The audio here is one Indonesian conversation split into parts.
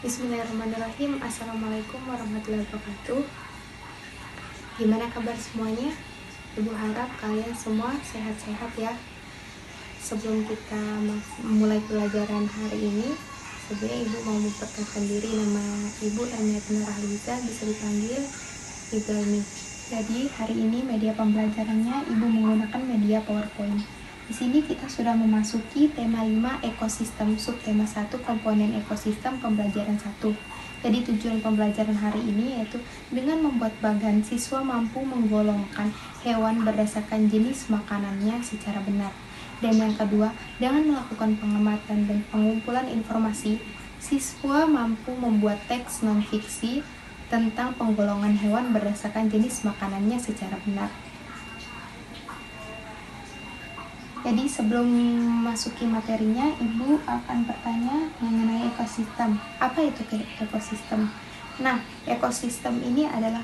Bismillahirrahmanirrahim. Assalamualaikum warahmatullahi wabarakatuh. Gimana kabar semuanya? Ibu harap kalian semua sehat-sehat ya. Sebelum kita memulai pelajaran hari ini, sebenarnya Ibu mau memperkenalkan diri. Nama Ibu Ermiatina Rahliza, bisa dipanggil Ibu Elmi. Jadi hari ini media pembelajarannya Ibu menggunakan media PowerPoint. Di sini kita sudah memasuki tema 5 ekosistem, subtema 1 komponen ekosistem pembelajaran 1. Jadi tujuan pembelajaran hari ini yaitu dengan membuat bagan siswa mampu menggolongkan hewan berdasarkan jenis makanannya secara benar. Dan yang kedua, dengan melakukan pengamatan dan pengumpulan informasi, siswa mampu membuat teks non-fiksi tentang penggolongan hewan berdasarkan jenis makanannya secara benar. Jadi sebelum masuki materinya, Ibu akan bertanya mengenai ekosistem. Apa itu ekosistem? Nah, ekosistem ini adalah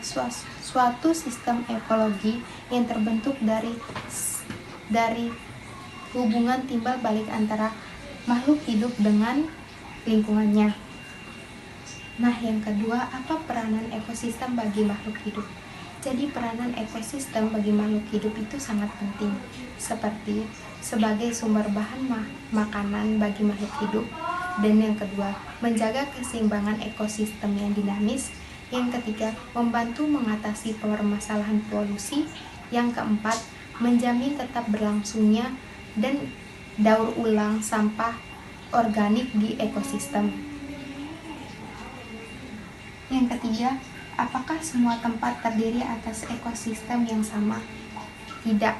suatu sistem ekologi yang terbentuk dari hubungan timbal balik antara makhluk hidup dengan lingkungannya. Nah, yang kedua, apa peranan ekosistem bagi makhluk hidup? Jadi peranan ekosistem bagi makhluk hidup itu sangat penting, seperti sebagai sumber bahan makanan bagi makhluk hidup. Dan yang kedua, menjaga keseimbangan ekosistem yang dinamis. Yang ketiga, membantu mengatasi permasalahan polusi. Yang keempat, menjamin tetap berlangsungnya dan daur ulang sampah organik di ekosistem. Yang ketiga, apakah semua tempat terdiri atas ekosistem yang sama? Tidak,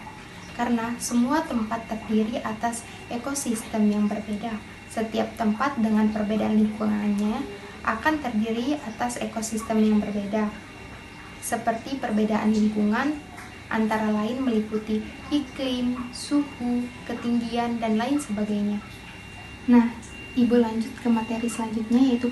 karena semua tempat terdiri atas ekosistem yang berbeda. Setiap tempat dengan perbedaan lingkungannya akan terdiri atas ekosistem yang berbeda. Seperti perbedaan lingkungan antara lain meliputi iklim, suhu, ketinggian, dan lain sebagainya. Nah, Ibu lanjut ke materi selanjutnya, yaitu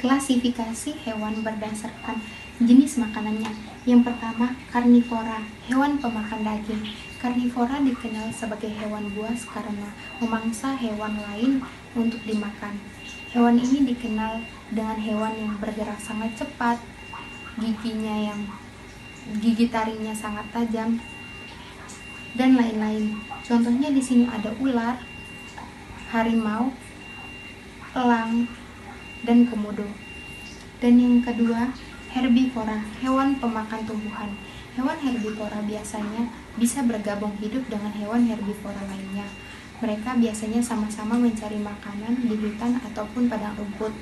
klasifikasi hewan berdasarkan jenis makanannya. Yang pertama, karnivora, hewan pemakan daging. Karnivora dikenal sebagai hewan buas karena memangsa hewan lain untuk dimakan. Hewan ini dikenal dengan hewan yang bergerak sangat cepat, gigi taringnya sangat tajam, dan lain-lain. Contohnya di sini ada ular, harimau, elang, dan komodo. Dan yang kedua, herbivora, hewan pemakan tumbuhan. Hewan herbivora biasanya bisa bergabung hidup dengan hewan herbivora lainnya. Mereka biasanya sama-sama mencari makanan di hutan ataupun padang rumput.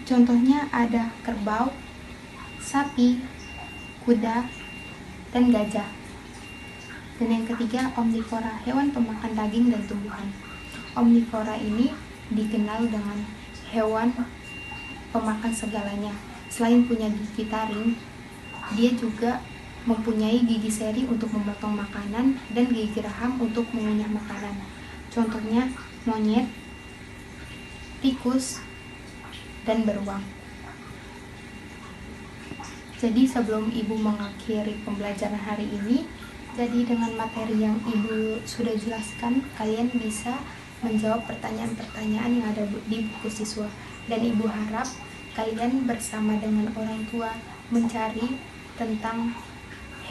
Contohnya ada kerbau, sapi, kuda, dan gajah. Dan yang ketiga, omnivora, hewan pemakan daging dan tumbuhan. Omnivora ini dikenal dengan hewan pemakan segalanya. Selain punya gigi taring, dia juga mempunyai gigi seri untuk memotong makanan dan gigi geraham untuk mengunyah makanan. Contohnya monyet, tikus, dan beruang. Jadi sebelum Ibu mengakhiri pembelajaran hari ini, jadi dengan materi yang Ibu sudah jelaskan, kalian bisa menjawab pertanyaan-pertanyaan yang ada di buku siswa. Dan Ibu harap kalian bersama dengan orang tua mencari tentang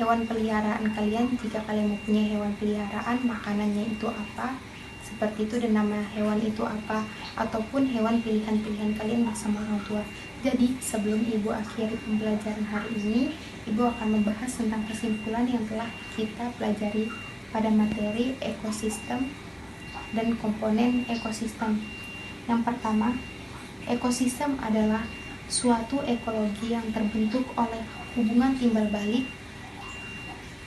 hewan peliharaan kalian. Jika kalian mempunyai hewan peliharaan, makanannya itu apa, seperti itu, dan nama hewan itu apa, ataupun hewan pilihan-pilihan kalian bersama orang tua. Jadi sebelum Ibu akhiri pembelajaran hari ini, Ibu akan membahas tentang kesimpulan yang telah kita pelajari pada materi ekosistem dan komponen ekosistem. Yang pertama, ekosistem adalah suatu ekologi yang terbentuk oleh hubungan timbal balik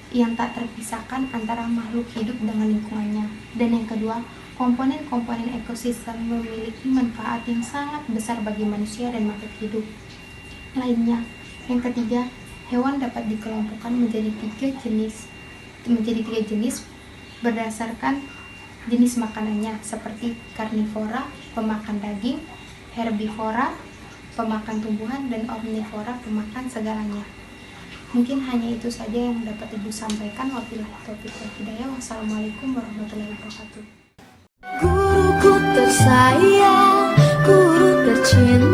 yang tak terpisahkan antara makhluk hidup dengan lingkungannya. Dan yang kedua, komponen-komponen ekosistem memiliki manfaat yang sangat besar bagi manusia dan makhluk hidup lainnya. Yang ketiga, hewan dapat dikelompokkan menjadi tiga jenis berdasarkan jenis makanannya, seperti karnivora, pemakan daging, herbivora, pemakan tumbuhan, dan omnivora, pemakan segalanya. Mungkin hanya itu saja yang dapat Ibu sampaikan. Wabillahi taufiq wal hidayah. Wassalamualaikum warahmatullahi wabarakatuh. Guruku tersayang, guru cinta.